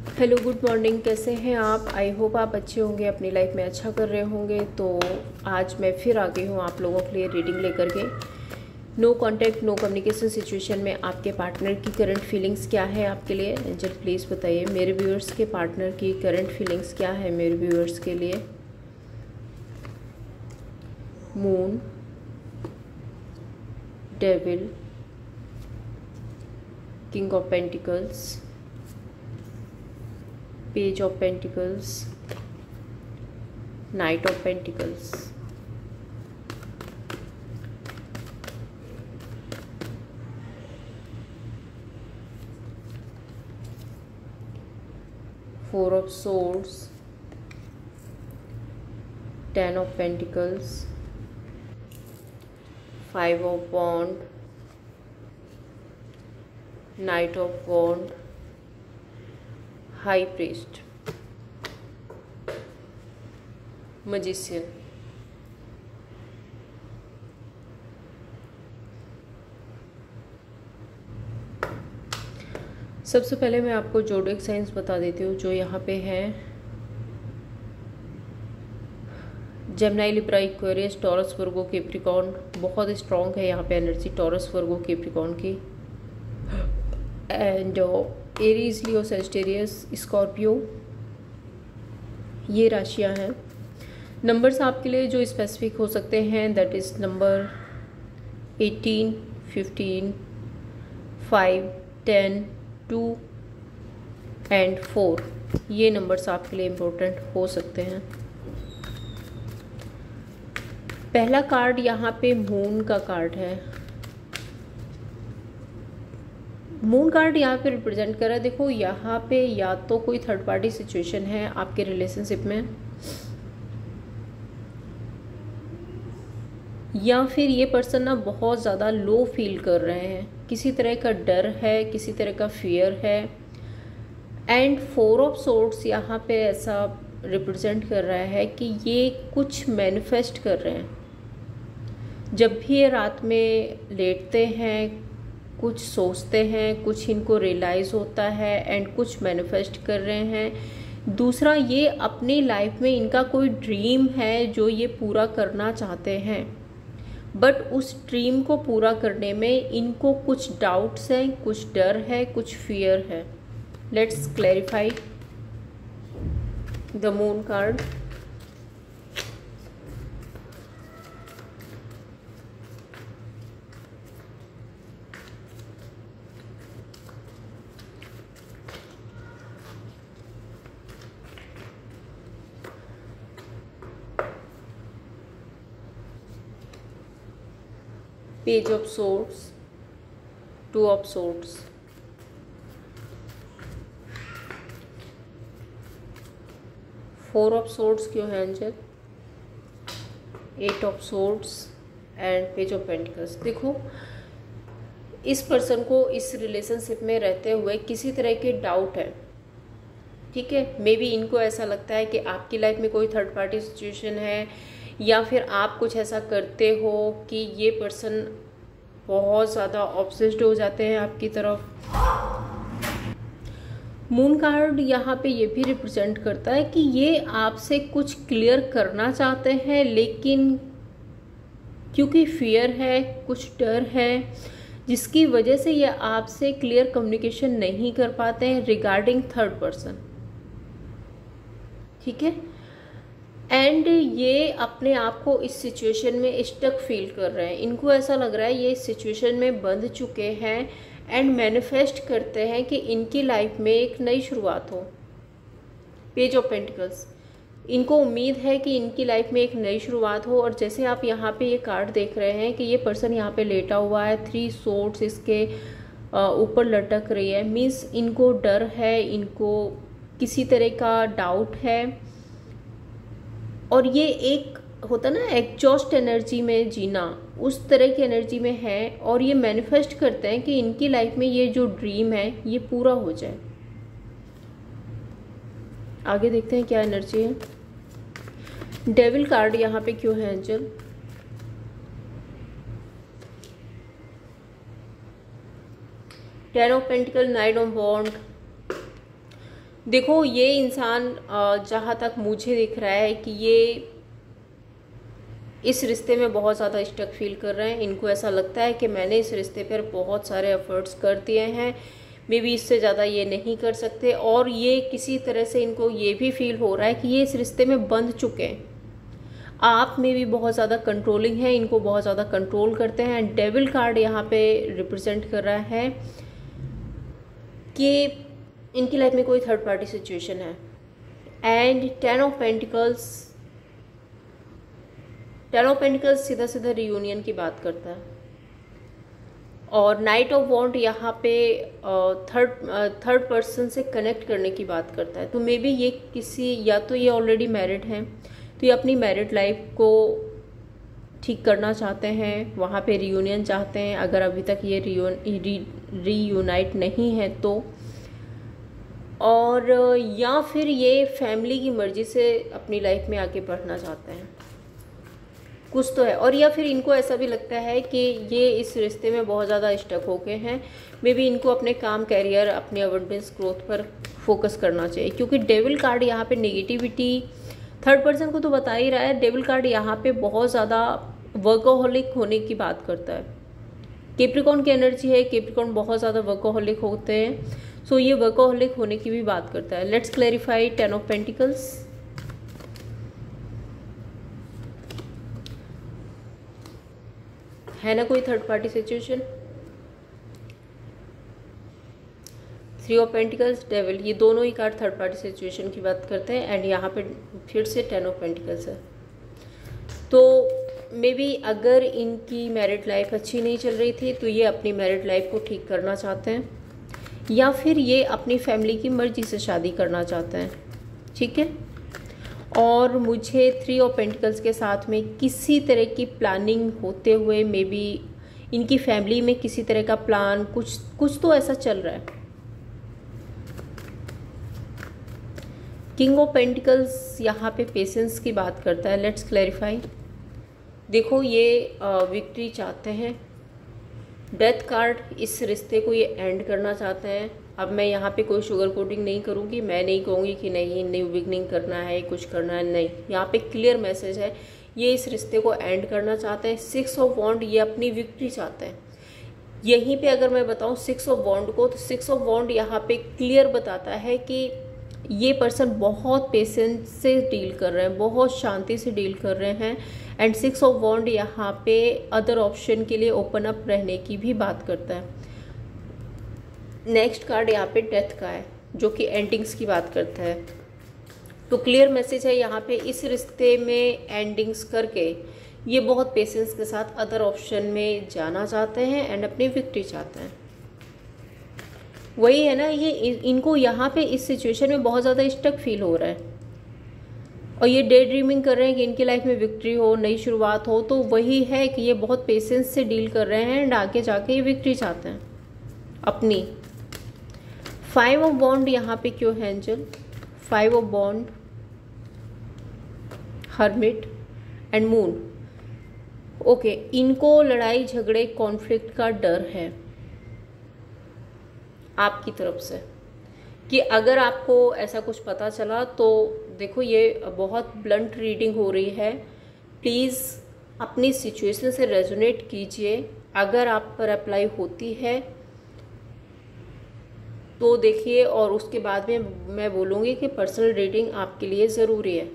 Hello good morning, कैसे हैं आप? आई होप आप अच्छे होंगे, अपनी लाइफ में अच्छा कर रहे होंगे। तो आज मैं फिर आ गई हूँ आप लोगों के लिए रीडिंग लेकर के। No contact no communication situation में आपके पार्टनर की करंट फीलिंग्स क्या है आपके लिए? एंजल प्लीज़ बताइए मेरे व्यूअर्स के पार्टनर की करंट फीलिंग्स क्या है मेरे व्यूअर्स के लिए। Moon, devil, king of pentacles, page of pentacles, knight of pentacles, four of swords, ten of pentacles, five of wand, knight of wand, high priest, magician. सबसे पहले मैं आपको जोडिक साइंस बता देती हूँ जो यहाँ पे हैं। जेमिनी, लिब्रा, एक्वेरियस, टॉरस, वर्गो, कैप्रिकॉर्न। बहुत स्ट्रॉन्ग है यहाँ पे एनर्जी टॉरस, वर्गो, कैप्रिकॉर्न की। And Aries, Leo, Sagittarius, Scorpio, ये राशियाँ हैं। नंबर्स आपके लिए जो स्पेसिफिक हो सकते हैं दैट इज़ नंबर 18, 15, 5, 10, 2 एंड 4। ये नंबर्स आपके लिए इम्पोर्टेंट हो सकते हैं। पहला कार्ड यहाँ पे मून का कार्ड है। मून कार्ड यहाँ पे रिप्रेजेंट कर रहा है, देखो यहाँ पे या तो कोई थर्ड पार्टी सिचुएशन है आपके रिलेशनशिप में, या फिर ये पर्सन ना बहुत ज़्यादा लो फील कर रहे हैं, किसी तरह का डर है, किसी तरह का फियर है। एंड फोर ऑफ सोर्ड्स यहाँ पे ऐसा रिप्रेजेंट कर रहा है कि ये कुछ मैनिफेस्ट कर रहे हैं। जब भी ये रात में लेटते हैं, कुछ सोचते हैं, कुछ इनको रियलाइज़ होता है एंड कुछ मैनिफेस्ट कर रहे हैं। दूसरा, ये अपनी लाइफ में इनका कोई ड्रीम है जो ये पूरा करना चाहते हैं, बट उस ड्रीम को पूरा करने में इनको कुछ डाउट्स हैं, कुछ डर है, कुछ फियर है। Let's clarify the moon card. Page of swords, two of swords, four of swords क्यों है angel, eight of swords and page of pentacles. देखो, इस पर्सन को इस रिलेशनशिप में रहते हुए किसी तरह के डाउट है, ठीक है। मे बी इनको ऐसा लगता है कि आपकी लाइफ में कोई थर्ड पार्टी सिचुएशन है, या फिर आप कुछ ऐसा करते हो कि ये पर्सन बहुत ज़्यादा ऑब्सेस्ड हो जाते हैं आपकी तरफ। मून कार्ड यहाँ पे ये भी रिप्रेजेंट करता है कि ये आपसे कुछ क्लियर करना चाहते हैं, लेकिन क्योंकि फियर है, कुछ डर है, जिसकी वजह से ये आपसे क्लियर कम्युनिकेशन नहीं कर पाते हैं रिगार्डिंग थर्ड पर्सन, ठीक है। एंड ये अपने आप को इस सिचुएशन में स्टक फील कर रहे हैं। इनको ऐसा लग रहा है ये इस सिचुएशन में बंध चुके हैं एंड मैनिफेस्ट करते हैं कि इनकी लाइफ में एक नई शुरुआत हो। पेज ऑफ पेंटिकल्स, इनको उम्मीद है कि इनकी लाइफ में एक नई शुरुआत हो। और जैसे आप यहाँ पे ये कार्ड देख रहे हैं कि ये पर्सन यहाँ पे लेटा हुआ है, 3 सोर्ड्स इसके ऊपर लटक रही है, मीन्स इनको डर है, इनको किसी तरह का डाउट है। और ये एक होता ना एग्जॉस्ट एनर्जी में जीना, उस तरह की एनर्जी में है। और ये मैनिफेस्ट करते हैं कि इनकी लाइफ में ये जो ड्रीम है ये पूरा हो जाए। आगे देखते हैं क्या एनर्जी है। डेविल कार्ड यहाँ पे क्यों है angel? Ten of pentacle, nine of wand, देखो ये इंसान जहाँ तक मुझे दिख रहा है कि ये इस रिश्ते में बहुत ज़्यादा स्टक फील कर रहे हैं। इनको ऐसा लगता है कि मैंने इस रिश्ते पर बहुत सारे एफर्ट्स कर दिए हैं, मे बी इससे ज़्यादा ये नहीं कर सकते, और ये किसी तरह से इनको ये भी फील हो रहा है कि ये इस रिश्ते में बंध चुके हैं। आप में भी बहुत ज़्यादा कंट्रोलिंग है, इनको बहुत ज़्यादा कंट्रोल करते हैं। एंड डेविल कार्ड यहाँ पे रिप्रेजेंट कर रहा है कि इनकी लाइफ में कोई थर्ड पार्टी सिचुएशन है। एंड टेन ऑफ पेंटिकल्स सीधा सीधा रियूनियन की बात करता है। और नाइट ऑफ वॉन्ड यहाँ पे थर्ड पर्सन से कनेक्ट करने की बात करता है। तो मे बी ये किसी, या तो ये ऑलरेडी मैरिड हैं, तो ये अपनी मैरिड लाइफ को ठीक करना चाहते हैं, वहाँ पे रियूनियन चाहते हैं, अगर अभी तक ये रीयूनाइट नहीं है तो। और या फिर ये फैमिली की मर्जी से अपनी लाइफ में आगे बढ़ना चाहते हैं, कुछ तो है। और या फिर इनको ऐसा भी लगता है कि ये इस रिश्ते में बहुत ज़्यादा स्टक हो गए हैं, मे बी इनको अपने काम, कैरियर, अपने अबंडेंस, ग्रोथ पर फोकस करना चाहिए। क्योंकि डेविल कार्ड यहाँ पे नेगेटिविटी थर्ड पर्सन को तो बता ही रहा है। डेविल कार्ड यहाँ पे बहुत ज़्यादा वर्कोहॉलिक होने की बात करता है। कैप्रिकॉर्न की एनर्जी है, कैप्रिकॉर्न बहुत ज़्यादा वर्कोहॉलिक होते हैं, सो ये वर्कोहॉलिक होने की भी बात करता है। Let's clarify ten of pentacles. है ना कोई third party situation? Three of pentacles, devil, ये दोनों ही कार्ड थर्ड पार्टी सिचुएशन की बात करते हैं। एंड यहाँ पे फिर से टेन ऑफ पेंटिकल्स है। तो मे बी अगर इनकी मैरिड लाइफ अच्छी नहीं चल रही थी तो ये अपनी मैरिड लाइफ को ठीक करना चाहते हैं, या फिर ये अपनी फैमिली की मर्जी से शादी करना चाहते हैं। ठीक है। और मुझे थ्री ऑफ पेंटिकल्स के साथ में किसी तरह की प्लानिंग होते हुए, मे बी इनकी फैमिली में किसी तरह का प्लान, कुछ तो ऐसा चल रहा है। किंग ऑफ पेंटिकल्स यहाँ पे पेशेंस की बात करता है। Let's clarify. देखो ये विक्ट्री चाहते हैं। डेथ कार्ड, इस रिश्ते को ये एंड करना चाहते हैं। अब मैं यहाँ पे कोई शुगर कोटिंग नहीं करूँगी, मैं नहीं कहूँगी कि नहीं न्यू बिगनिंग करना है, कुछ करना है, नहीं। यहाँ पे क्लियर मैसेज है, ये इस रिश्ते को एंड करना चाहते हैं। सिक्स ऑफ वॉन्ड, ये अपनी विक्ट्री चाहते हैं। यहीं पे अगर मैं बताऊँ सिक्स ऑफ वॉन्ड को, तो सिक्स ऑफ वॉन्ड यहाँ पे क्लियर बताता है कि ये पर्सन बहुत पेशेंस से डील कर रहे हैं, बहुत शांति से डील कर रहे हैं। एंड सिक्स ऑफ वॉन्ड यहाँ पे अदर ऑप्शन के लिए ओपन अप रहने की भी बात करता है। नेक्स्ट कार्ड यहाँ पे डेथ का है, जो कि एंडिंग्स की बात करता है। तो क्लियर मैसेज है यहाँ पे, इस रिश्ते में एंडिंग्स करके ये बहुत पेशेंस के साथ अदर ऑप्शन में जाना चाहते हैं एंड अपनी विक्ट्री चाहते हैं। वही है ना, ये इनको यहाँ पे इस सिचुएशन में बहुत ज़्यादा स्टक फील हो रहा है, और ये डे ड्रीमिंग कर रहे हैं कि इनकी लाइफ में विक्ट्री हो, नई शुरुआत हो। तो वही है कि ये बहुत पेशेंस से डील कर रहे हैं एंड आगे जाके ये विक्ट्री चाहते हैं अपनी। फाइव ऑफ बॉन्ड यहाँ पे क्यों है angel? Five of bond, hermit and moon. Okay, इनको लड़ाई झगड़े कॉन्फ्लिक्ट का डर है आपकी तरफ से, कि अगर आपको ऐसा कुछ पता चला तो देखो ये बहुत ब्लंट रीडिंग हो रही है। प्लीज़ अपनी सिचुएशन से रेजोनेट कीजिए। अगर आप पर अप्लाई होती है तो देखिए, और उसके बाद में मैं बोलूँगी कि पर्सनल रीडिंग आपके लिए ज़रूरी है।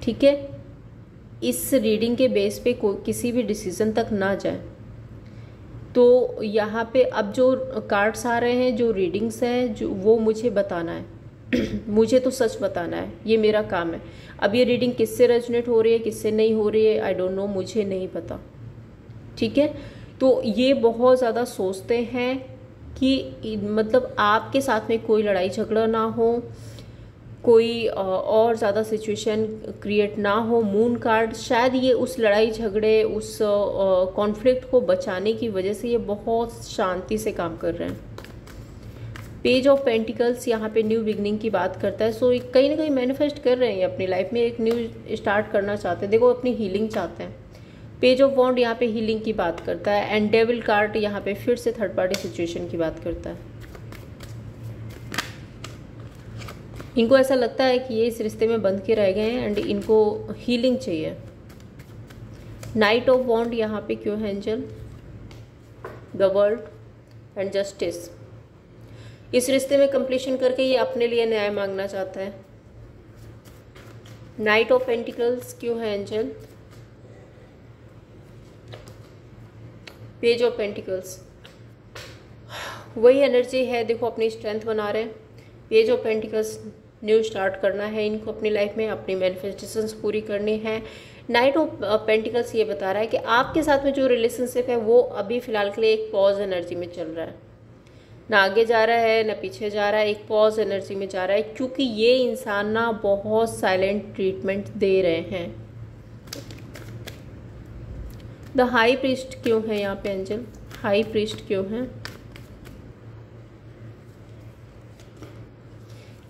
ठीक है। इस रीडिंग के बेस पे कोई किसी भी डिसीज़न तक ना जाए। तो यहाँ पे अब जो कार्ड्स आ रहे हैं, जो रीडिंग्स हैं, जो वो मुझे बताना है मुझे तो सच बताना है, ये मेरा काम है। अब ये रीडिंग किससे रेजोनेट हो रही है, किससे नहीं हो रही है, आई डोंट नो, मुझे नहीं पता। ठीक है। तो ये बहुत ज़्यादा सोचते हैं कि मतलब आपके साथ में कोई लड़ाई झगड़ा ना हो, कोई और ज़्यादा सिचुएशन क्रिएट ना हो। मून कार्ड, शायद ये उस लड़ाई झगड़े, उस कॉन्फ्लिक्ट को बचाने की वजह से ये बहुत शांति से काम कर रहे हैं। पेज ऑफ पेंटिकल्स यहाँ पे न्यू बिगनिंग की बात करता है। सो कहीं ना कहीं मैनिफेस्ट कर रहे हैं अपनी लाइफ में, एक न्यू स्टार्ट करना चाहते हैं। देखो अपनी हीलिंग चाहते हैं। पेज ऑफ वॉन्ड यहाँ पे हीलिंग की बात करता है। एंड डेविल कार्ड यहाँ पे फिर से थर्ड पार्टी सिचुएशन की बात करता है। इनको ऐसा लगता है कि ये इस रिश्ते में बंध के रह गए हैं एंड इनको हीलिंग चाहिए। नाइट ऑफ वॉन्ड यहाँ पे क्यों है angel? The world and justice. इस रिश्ते में कंप्लीशन करके ये अपने लिए न्याय मांगना चाहता है। नाइट ऑफ पेंटिकल्स क्यों है एंजल? Page of pentacles. वही एनर्जी है, देखो अपनी स्ट्रेंथ बना रहे हैं। Page of pentacles, new start करना है इनको अपनी लाइफ में, अपनी मैनिफेस्टेशंस पूरी करनी है। नाइट ऑफ पेंटिकल्स ये बता रहा है कि आपके साथ में जो रिलेशनशिप है वो अभी फिलहाल के लिए एक पॉज एनर्जी में चल रहा है, ना आगे जा रहा है ना पीछे जा रहा है, एक पॉज एनर्जी में जा रहा है, क्योंकि ये इंसान ना बहुत साइलेंट ट्रीटमेंट दे रहे हैं। द हाई प्रीस्ट क्यों है यहाँ पे एंजल? हाई प्रीस्ट क्यों है?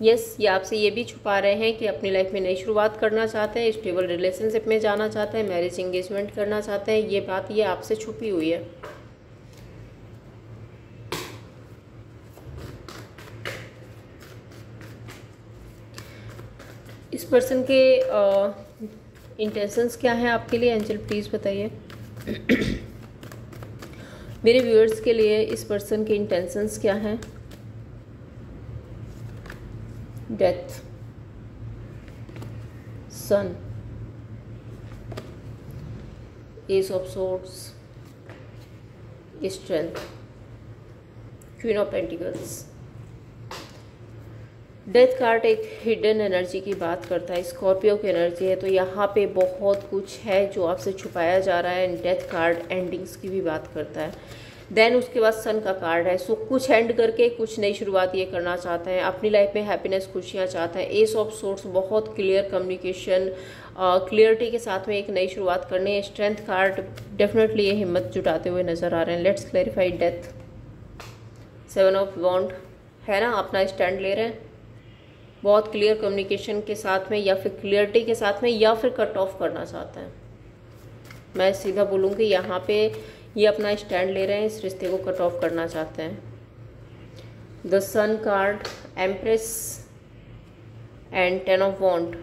यस, ये आपसे ये भी छुपा रहे हैं कि अपनी लाइफ में नई शुरुआत करना चाहते हैं, स्टेबल रिलेशनशिप में जाना चाहते हैं, मैरिज एंगेजमेंट करना चाहते हैं। ये बात ये आपसे छुपी हुई है। इस पर्सन के इंटेंशंस क्या हैं आपके लिए एंजल, प्लीज़ बताइए। मेरे व्यूअर्स के लिए इस पर्सन के इंटेंशंस क्या हैं? Death, sun, ace of swords, strength, queen of pentacles. Death card एक हिडन एनर्जी की बात करता है, स्कॉर्पियो की एनर्जी है, तो यहाँ पे बहुत कुछ है जो आपसे छुपाया जा रहा है। डेथ कार्ड एंडिंग्स की भी बात करता है। देन उसके बाद सन का कार्ड है, सो कुछ एंड करके कुछ नई शुरुआत ये करना चाहते हैं, अपनी लाइफ में हैप्पीनेस, खुशियाँ चाहते हैं। एस ऑफ सोर्ड्स, बहुत क्लियर कम्युनिकेशन, क्लियरिटी के साथ में एक नई शुरुआत करनी है। स्ट्रेंथ कार्ड, डेफिनेटली ये हिम्मत जुटाते हुए नजर आ रहे हैं। Let's clarify death. Seven of wand है ना, अपना स्टैंड ले रहे हैं बहुत क्लियर कम्युनिकेशन के साथ में, या फिर क्लियरिटी के साथ में, या फिर कट ऑफ करना चाहते हैं। मैं सीधा बोलूँगी यहाँ पे ये अपना स्टैंड ले रहे हैं, इस रिश्ते को कट ऑफ करना चाहते हैं। The sun card, empress and ten of wand.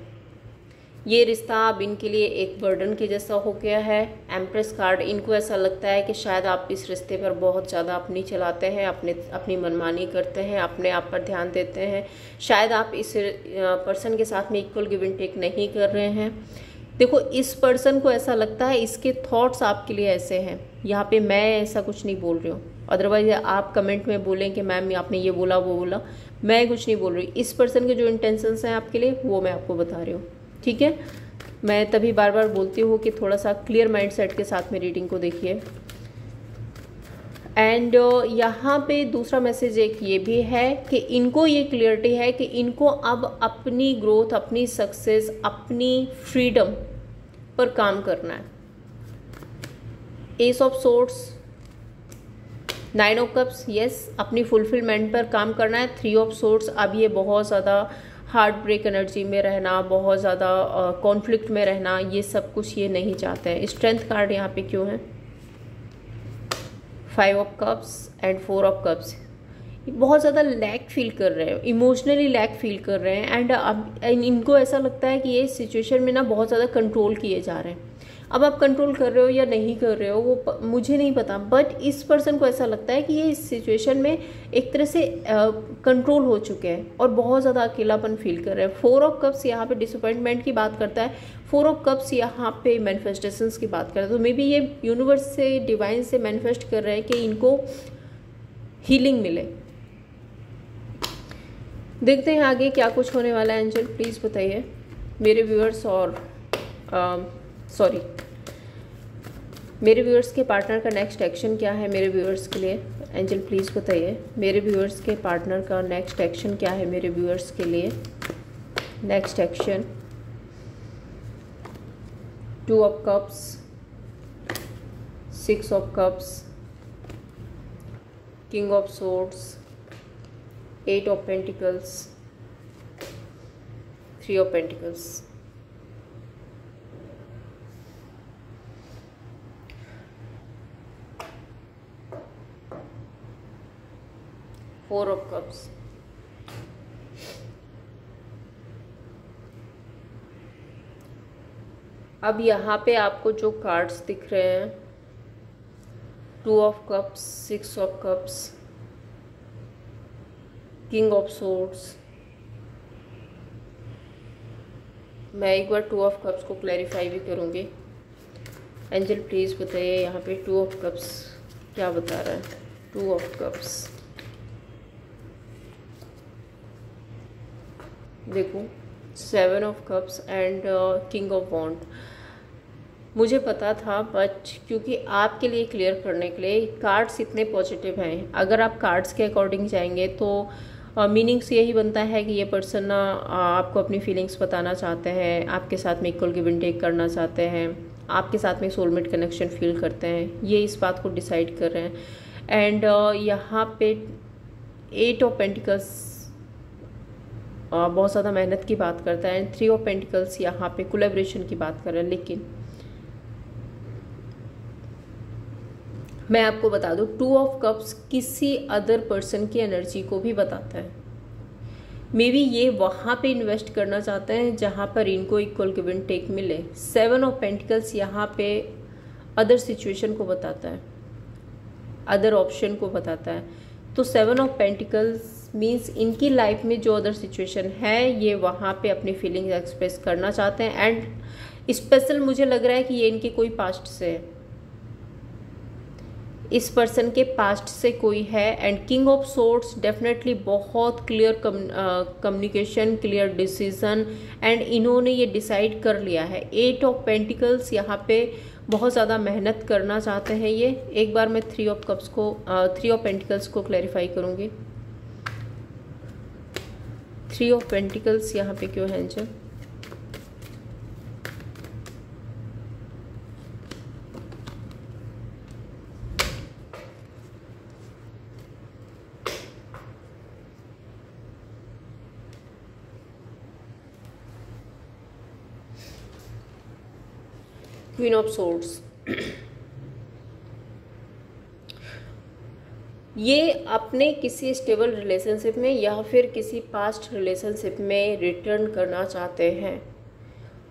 ये रिश्ता अब इनके लिए एक बर्डन के जैसा हो गया है। एम्प्रेस कार्ड, इनको ऐसा लगता है कि शायद आप इस रिश्ते पर बहुत ज़्यादा अपनी चलाते हैं, अपनी मनमानी करते हैं, अपने आप पर ध्यान देते हैं। शायद आप इस पर्सन के साथ में इक्वल गिव एंड टेक नहीं कर रहे हैं। देखो, इस पर्सन को ऐसा लगता है, इसके थॉट्स आपके लिए ऐसे हैं। यहाँ पे मैं ऐसा कुछ नहीं बोल रही हूँ, अदरवाइज आप कमेंट में बोलें कि मैम आपने ये बोला वो बोला, मैं कुछ नहीं बोल रही। इस पर्सन के जो इंटेंशंस हैं आपके लिए वो मैं आपको बता रही हूँ, ठीक है। मैं तभी बार बार बोलती हूँ कि थोड़ा सा क्लियर माइंडसेट के साथ में रीडिंग को देखिए। एंड यहाँ पे दूसरा मैसेज एक ये भी है कि इनको ये क्लियरिटी है कि इनको अब अपनी ग्रोथ, अपनी सक्सेस, अपनी फ्रीडम पर काम करना है। S of swords, nine of cups, yes, अपनी फुलफिलमेंट पर काम करना है। थ्री ऑफ सोर्ड्स, अब ये बहुत ज़्यादा हार्ट ब्रेक एनर्जी में रहना, बहुत ज़्यादा कॉन्फ्लिक्ट में रहना, ये सब कुछ ये नहीं चाहते हैं। स्ट्रेंथ कार्ड यहाँ पे क्यों है? Five of cups and four of cups. बहुत ज़्यादा लैक फील कर रहे हैं, इमोशनली लैक फील कर रहे हैं। एंड अब इनको ऐसा लगता है कि ये सिचुएशन में ना बहुत ज़्यादा कंट्रोल किए जा रहे हैं। अब आप कंट्रोल कर रहे हो या नहीं कर रहे हो वो मुझे नहीं पता, बट इस पर्सन को ऐसा लगता है कि ये इस सिचुएशन में एक तरह से कंट्रोल हो चुके हैं और बहुत ज़्यादा अकेलापन फील कर रहे हैं। फोर ऑफ कप्स यहाँ पे डिसअपॉइंटमेंट की बात करता है। फोर ऑफ कप्स यहाँ पे मैनिफेस्टेशंस की बात करता है। तो मे बी ये यूनिवर्स से, डिवाइन से मैनिफेस्ट कर रहे हैं कि इनको हीलिंग मिले। देखते हैं आगे क्या कुछ होने वाला है। एंजल प्लीज़ बताइए मेरे व्यूअर्स और सॉरी मेरे व्यूअर्स के पार्टनर का नेक्स्ट एक्शन क्या है मेरे व्यूअर्स के लिए। एंजल प्लीज़ बताइए मेरे व्यूअर्स के पार्टनर का नेक्स्ट एक्शन क्या है मेरे व्यूअर्स के लिए। Next action, two of cups, six of cups, king of swords, eight of pentacles, three of pentacles. Four of cups. अब यहाँ पे आपको जो कार्ड्स दिख रहे हैं, 2 of cups, 6 of cups, king of swords. मैं एक बार 2 ऑफ कप्स को क्लैरिफाई भी करूँगी। एंजल प्लीज़ बताइए यहाँ पे 2 ऑफ कप्स क्या बता रहा है। 2 ऑफ कप्स, देखो 7 of cups and king of wand. मुझे पता था, बट क्योंकि आपके लिए क्लियर करने के लिए कार्ड्स इतने पॉजिटिव हैं, अगर आप कार्ड्स के अकॉर्डिंग जाएंगे तो मीनिंग्स यही बनता है कि ये पर्सन ना आपको अपनी फीलिंग्स बताना चाहते हैं, आपके साथ में इक्वल गिव एंड टेक करना चाहते हैं, आपके साथ में सोलमेट कनेक्शन फील करते हैं, ये इस बात को डिसाइड कर रहे हैं। एंड यहाँ पे 8 ऑफ पेंटिकल्स बहुत ज़्यादा मेहनत की बात करता है, एंड 3 ऑफ पेंटिकल्स यहाँ पे कोलैबोरेशन की बात कर रहे हैं। लेकिन मैं आपको बता दूं, 2 ऑफ कप्स किसी अदर पर्सन की एनर्जी को भी बताता है। मे बी ये वहाँ पे इन्वेस्ट करना चाहते हैं जहाँ पर इनको इक्वल गिव एंड टेक मिले। 7 ऑफ पेंटिकल्स यहाँ पे अदर सिचुएशन को बताता है, अदर ऑप्शन को बताता है। तो 7 ऑफ पेंटिकल्स मीन्स इनकी लाइफ में जो अदर सिचुएशन है, ये वहाँ पे अपनी फीलिंग्स एक्सप्रेस करना चाहते हैं। एंड स्पेशल मुझे लग रहा है कि ये इनके कोई पास्ट से है, इस पर्सन के पास्ट से कोई है। And king of swords definitely बहुत clear communication, clear decision, and इन्होंने ये डिसाइड कर लिया है। 8 ऑफ पेंटिकल्स यहाँ पे बहुत ज़्यादा मेहनत करना चाहते हैं ये। एक बार मैं 3 ऑफ कप्स को 3 ऑफ पेंटिकल्स को क्लैरिफाई करूँगी। 3 ऑफ पेंटिकल्स यहाँ पे क्यों है एंजल? क्वीन ऑफ सोर्ड्स, ये अपने किसी स्टेबल रिलेशनशिप में या फिर किसी पास्ट रिलेशनशिप में रिटर्न करना चाहते हैं।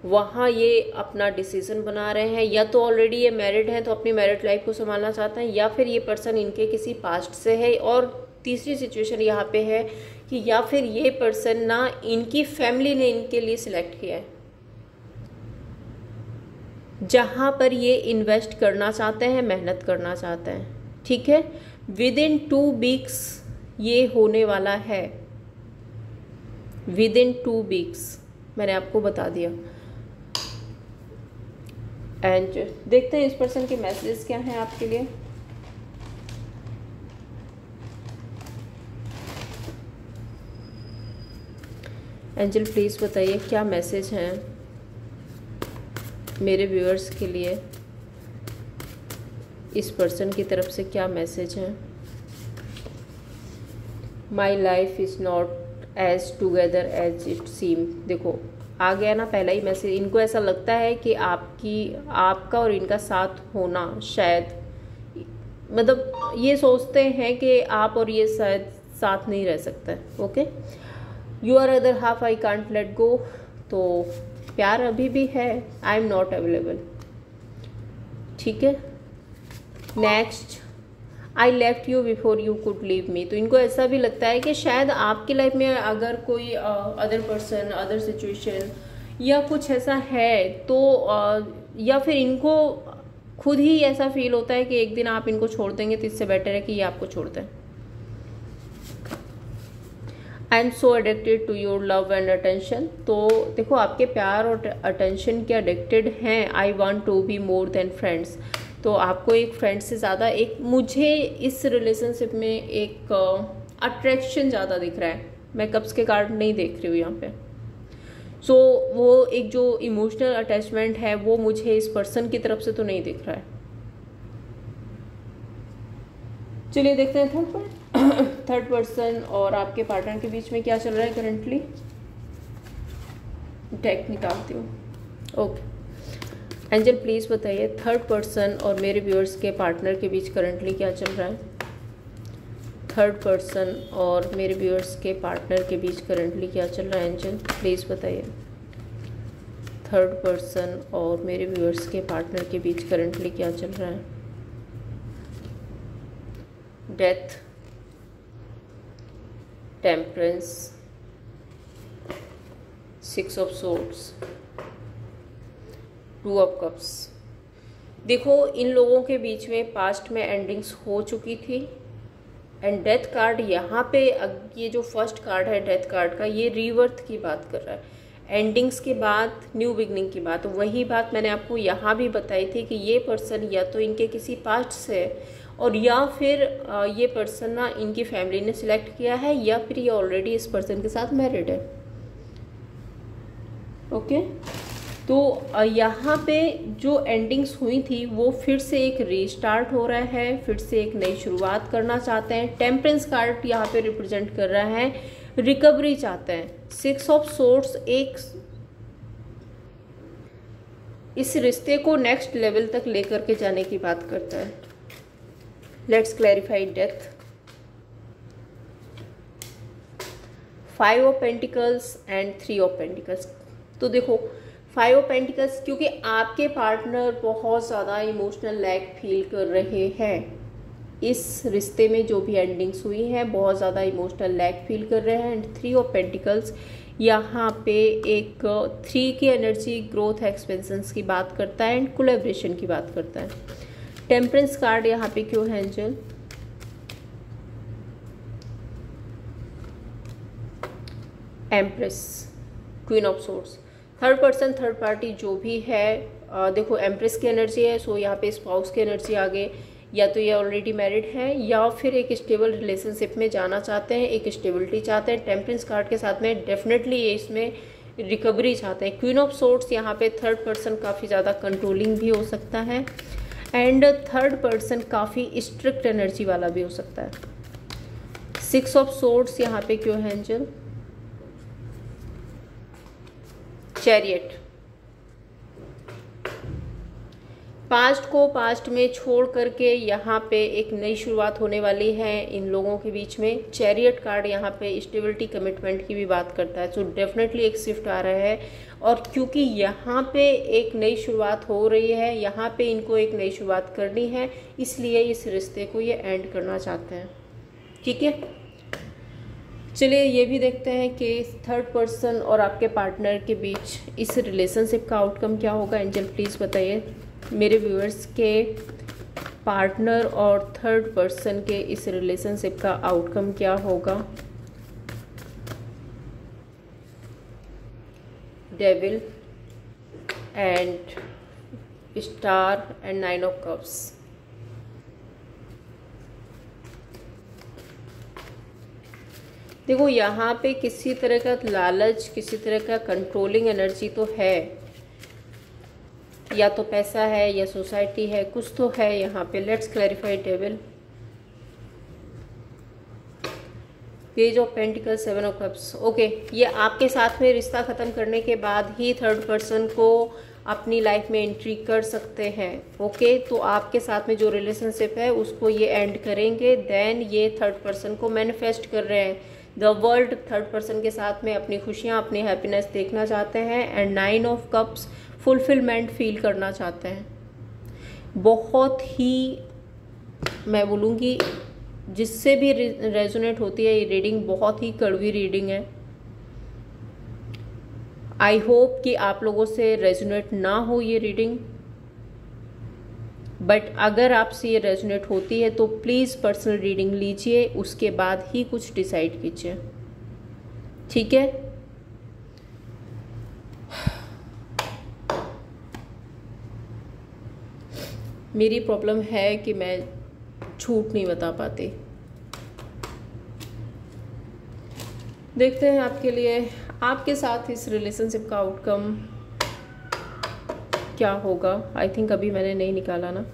वहाँ ये अपना डिसीजन बना रहे हैं, या तो ऑलरेडी ये मैरिड हैं तो अपनी मैरिड लाइफ को संभालना चाहते हैं, या फिर ये पर्सन इनके किसी पास्ट से है। और तीसरी सिचुएशन यहाँ पे है कि या फिर ये पर्सन ना इनकी फैमिली ने इनके लिए सिलेक्ट किया है, जहाँ पर ये इन्वेस्ट करना चाहते हैं, मेहनत करना चाहते हैं। ठीक है, विद इन 2 वीक्स ये होने वाला है, विद इन 2 वीक्स मैंने आपको बता दिया। एंड देखते हैं इस पर्सन के मैसेजेस क्या हैं आपके लिए। एंजल प्लीज बताइए क्या मैसेज हैं मेरे व्यूअर्स के लिए, इस पर्सन की तरफ से क्या मैसेज है। My life is not as together as it seem. देखो आ गया ना पहला ही मैसेज। इनको ऐसा लगता है कि आपका और इनका साथ होना शायद, मतलब ये सोचते हैं कि आप और ये शायद साथ नहीं रह सकता है। Okay, you are other half I can't let go. तो प्यार अभी भी है, आई एम नॉट अवेलेबल। ठीक है, next, I left you before you could leave me. तो इनको ऐसा भी लगता है कि शायद आपकी लाइफ में अगर कोई अदर पर्सन, अदर सिचुएशन या कुछ ऐसा है तो या फिर इनको खुद ही ऐसा फील होता है कि एक दिन आप इनको छोड़ देंगे तो इससे बेटर है कि ये आपको छोड़ दें। I am so addicted to your love and attention. तो देखो आपके प्यार और अटेंशन के एडिक्टेड हैं। I want to be more than friends. तो आपको एक फ्रेंड से ज़्यादा एक, मुझे इस रिलेशनशिप में एक अट्रैक्शन ज़्यादा दिख रहा है। मैं कप्स के कार्ड नहीं देख रही हूँ यहाँ पे। सो वो एक जो इमोशनल अटैचमेंट है वो मुझे इस पर्सन की तरफ से तो नहीं दिख रहा है। चलिए देखते हैं थर्ड पर्सन और आपके पार्टनर के बीच में क्या चल रहा है करंटली। डेक निकालती हूँ। ओके एंजल प्लीज़ बताइए थर्ड पर्सन और मेरे व्यूअर्स के पार्टनर के बीच करंटली क्या चल रहा है। थर्ड पर्सन और मेरे व्यूअर्स के पार्टनर के बीच करंटली क्या चल रहा है एंजल प्लीज़ बताइए। थर्ड पर्सन और मेरे व्यूअर्स के पार्टनर के बीच करंटली क्या चल रहा है। Death, temperance, 6 of swords, 2 of cups. देखो इन लोगों के बीच में पास्ट में एंडिंग्स हो चुकी थी एंड डेथ कार्ड यहाँ पे, ये जो फर्स्ट कार्ड है डेथ कार्ड का, ये रीवर्थ की बात कर रहा है, एंडिंग्स के बाद न्यू बिगनिंग की बात। वही बात मैंने आपको यहाँ भी बताई थी कि ये पर्सन या तो इनके किसी पास्ट से है और या फिर ये पर्सन ना इनकी फैमिली ने सिलेक्ट किया है या फिर ये ऑलरेडी इस पर्सन के साथ मैरिड है। ओके, तो यहाँ पे जो एंडिंग्स हुई थी वो फिर से एक रीस्टार्ट हो रहा है, फिर से एक नई शुरुआत करना चाहते हैं। टेम्परेंस कार्ड यहाँ पे रिप्रेजेंट कर रहा है रिकवरी चाहते हैं। 6 ऑफ सोर्ड्स एक इस रिश्ते को नेक्स्ट लेवल तक लेकर के जाने की बात करता है। Let's clarify death. 5 of pentacles and 3 of pentacles. तो देखो 5 ऑफ पेंटिकल्स, क्योंकि आपके पार्टनर बहुत ज़्यादा इमोशनल लैग फील कर रहे हैं इस रिश्ते में, जो भी एंडिंग्स हुई है बहुत ज़्यादा इमोशनल लैग फील कर रहे हैं। एंड 3 ऑफ पेंटिकल्स यहाँ पे एक 3 की एनर्जी ग्रोथ एक्सपेंशंस की बात करता है एंड कोलैबोरेशन की बात करता है। टेम्परेंस कार्ड यहाँ पे क्यों है angel? Empress, queen of swords. Third person, third party जो भी है, देखो एम्प्रेस की एनर्जी है, सो यहाँ पे स्पाउस की एनर्जी आ गई। या तो ये ऑलरेडी मैरिड है या फिर एक स्टेबल रिलेशनशिप में जाना चाहते हैं, एक स्टेबिलिटी चाहते हैं। टेम्परेंस कार्ड के साथ में डेफिनेटली ये इसमें रिकवरी चाहते हैं। क्वीन ऑफ सोर्ड्स यहाँ पे थर्ड पर्सन काफ़ी ज़्यादा कंट्रोलिंग भी हो सकता है एंड थर्ड पर्सन काफ़ी स्ट्रिक्ट एनर्जी वाला भी हो सकता है। 6 ऑफ सोर्ड्स यहाँ पे क्यों है एंजल? चैरियट। पास्ट को पास्ट में छोड़ करके यहाँ पे एक नई शुरुआत होने वाली है इन लोगों के बीच में। चैरियट कार्ड यहाँ पे स्टेबिलिटी कमिटमेंट की भी बात करता है, सो डेफिनेटली एक शिफ्ट आ रहा है। और क्योंकि यहाँ पे एक नई शुरुआत हो रही है, यहाँ पे इनको एक नई शुरुआत करनी है, इसलिए इस रिश्ते को ये एंड करना चाहते हैं। ठीक है, चलिए ये भी देखते हैं कि थर्ड पर्सन और आपके पार्टनर के बीच इस रिलेशनशिप का आउटकम क्या होगा। एंजल प्लीज़ बताइए मेरे व्यूअर्स के पार्टनर और थर्ड पर्सन के इस रिलेशनशिप का आउटकम क्या होगा। Devil and star and 9 of cups. देखो यहाँ पे किसी तरह का लालच, किसी तरह का कंट्रोलिंग एनर्जी तो है, या तो पैसा है या सोसाइटी है, कुछ तो है यहाँ पे। Let's clarify devil. Page of pentacles, 7 of cups. Okay, ये आपके साथ में रिश्ता ख़त्म करने के बाद ही थर्ड पर्सन को अपनी लाइफ में एंट्री कर सकते हैं। ओके, तो आपके साथ में जो रिलेशनशिप है उसको ये एंड करेंगे, देन ये थर्ड पर्सन को मैनिफेस्ट कर रहे हैं। द वर्ल्ड थर्ड पर्सन के साथ में अपनी खुशियाँ, अपनी हैप्पीनेस देखना चाहते हैं and 9 of cups fulfilment feel करना चाहते हैं। बहुत ही, मैं बोलूँगी जिससे भी रेजोनेट होती है ये रीडिंग, बहुत ही कड़वी रीडिंग है। आई होप कि आप लोगों से रेजोनेट ना हो ये रीडिंग, बट अगर आपसे ये रेजोनेट होती है तो प्लीज़ पर्सनल रीडिंग लीजिए, उसके बाद ही कुछ डिसाइड कीजिए। ठीक है, मेरी प्रॉब्लम है कि मैं झूठ नहीं बता पाती। देखते हैं आपके लिए, आपके साथ इस रिलेशनशिप का आउटकम क्या होगा। आई थिंक अभी मैंने नहीं निकाला ना।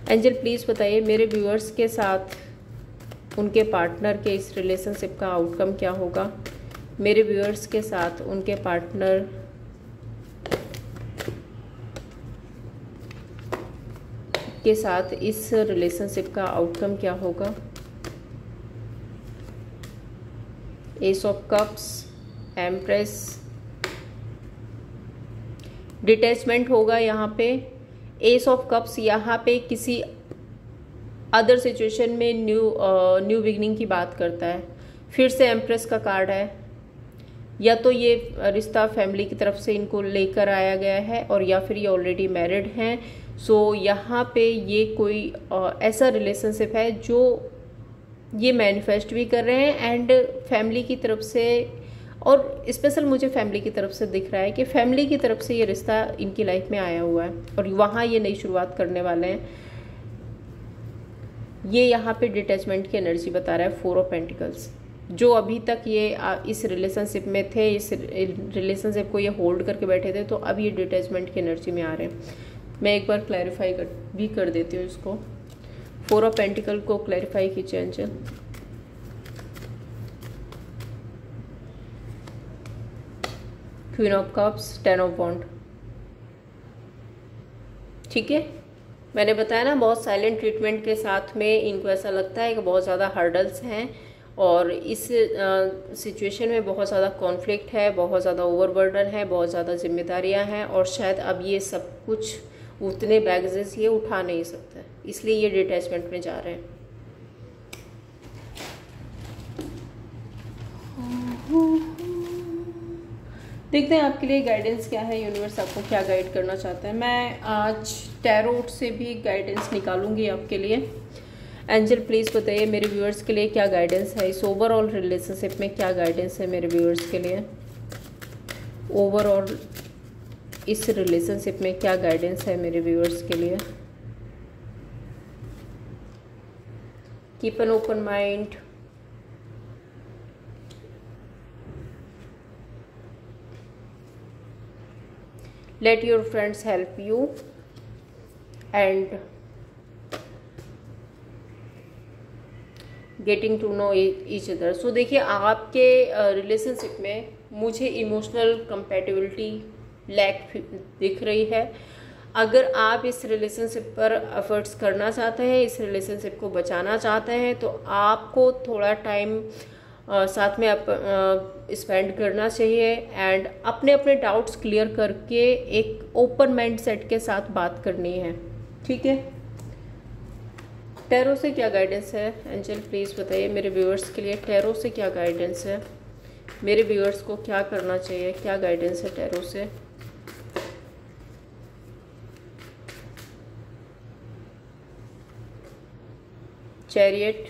एंजल प्लीज़ बताइए मेरे व्यूअर्स के साथ उनके पार्टनर के इस रिलेशनशिप का आउटकम क्या होगा। मेरे व्यूअर्स के साथ उनके पार्टनर के साथ इस रिलेशनशिप का आउटकम क्या होगा। S of cups, empress, detachment होगा यहाँ पे। एस ऑफ कप्स यहाँ पे किसी अदर सिचुएशन में न्यू बिगनिंग की बात करता है। फिर से एम्प्रेस का कार्ड है, या तो ये रिश्ता फैमिली की तरफ से इनको लेकर आया गया है और या फिर ये ऑलरेडी मैरिड हैं। सो यहाँ पे ये कोई ऐसा रिलेशनशिप है जो ये मैनिफेस्ट भी कर रहे हैं एंड फैमिली की तरफ से, और स्पेशल मुझे फैमिली की तरफ से दिख रहा है कि फैमिली की तरफ से ये रिश्ता इनकी लाइफ में आया हुआ है और वहाँ ये नई शुरुआत करने वाले हैं। ये यहाँ पे डिटैचमेंट की एनर्जी बता रहा है। 4 ऑफ पेंटिकल्स, जो अभी तक ये इस रिलेशनशिप में थे, इस रिलेशनशिप को ये होल्ड करके बैठे थे, तो अब ये डिटैचमेंट की एनर्जी में आ रहे हैं। मैं एक बार क्लैरिफाई भी कर देती हूँ इसको। 4 ऑफ पेंटिकल को क्लैरिफाई कीजिए angel. Queen of cups, 10 of wand. ठीक है, मैंने बताया ना, बहुत साइलेंट ट्रीटमेंट के साथ में इनको ऐसा लगता है कि बहुत ज़्यादा हर्डल्स हैं और इस सिचुएशन में बहुत ज़्यादा कॉन्फ्लिक्ट है, बहुत ज़्यादा ओवरबर्डन है, बहुत ज़्यादा जिम्मेदारियां हैं और शायद अब ये सब कुछ उतने बैगेजेस ये उठा नहीं सकते, इसलिए ये डिटैचमेंट में जा रहे हैं। देखते हैं आपके लिए गाइडेंस क्या है, यूनिवर्स आपको क्या गाइड करना चाहता है। मैं आज टैरोट से भी गाइडेंस निकालूंगी आपके लिए। एंजल प्लीज़ बताइए मेरे व्यूअर्स के लिए क्या गाइडेंस है, इस ओवरऑल रिलेशनशिप में क्या गाइडेंस है मेरे व्यूअर्स के लिए। ओवरऑल इस रिलेशनशिप में क्या गाइडेंस है मेरे व्यूअर्स के लिए। Keep an open mind. Let your friends help you and getting to know each other. So देखिए आपके रिलेशनशिप में मुझे इमोशनल कंपैटिबिलिटी लैक दिख रही है। अगर आप इस रिलेशनशिप पर एफर्ट्स करना चाहते हैं, इस रिलेशनशिप को बचाना चाहते हैं, तो आपको थोड़ा टाइम साथ में आप स्पेंड करना चाहिए एंड अपने अपने डाउट्स क्लियर करके एक ओपन माइंड सेट के साथ बात करनी है। ठीक है, टैरो से क्या गाइडेंस है एंजल प्लीज़ बताइए मेरे व्यूअर्स के लिए। टैरो से क्या गाइडेंस है, मेरे व्यूअर्स को क्या करना चाहिए, क्या गाइडेंस है टैरो से। चैरियट,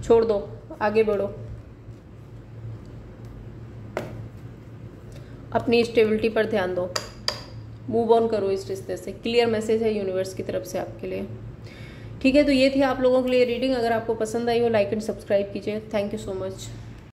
छोड़ दो, आगे बढ़ो, अपनी स्टेबिलिटी पर ध्यान दो, मूव ऑन करो इस रिश्ते से। क्लियर मैसेज है यूनिवर्स की तरफ से आपके लिए। ठीक है, तो ये थी आप लोगों के लिए रीडिंग। अगर आपको पसंद आई हो लाइक एंड सब्सक्राइब कीजिए। Thank you so much.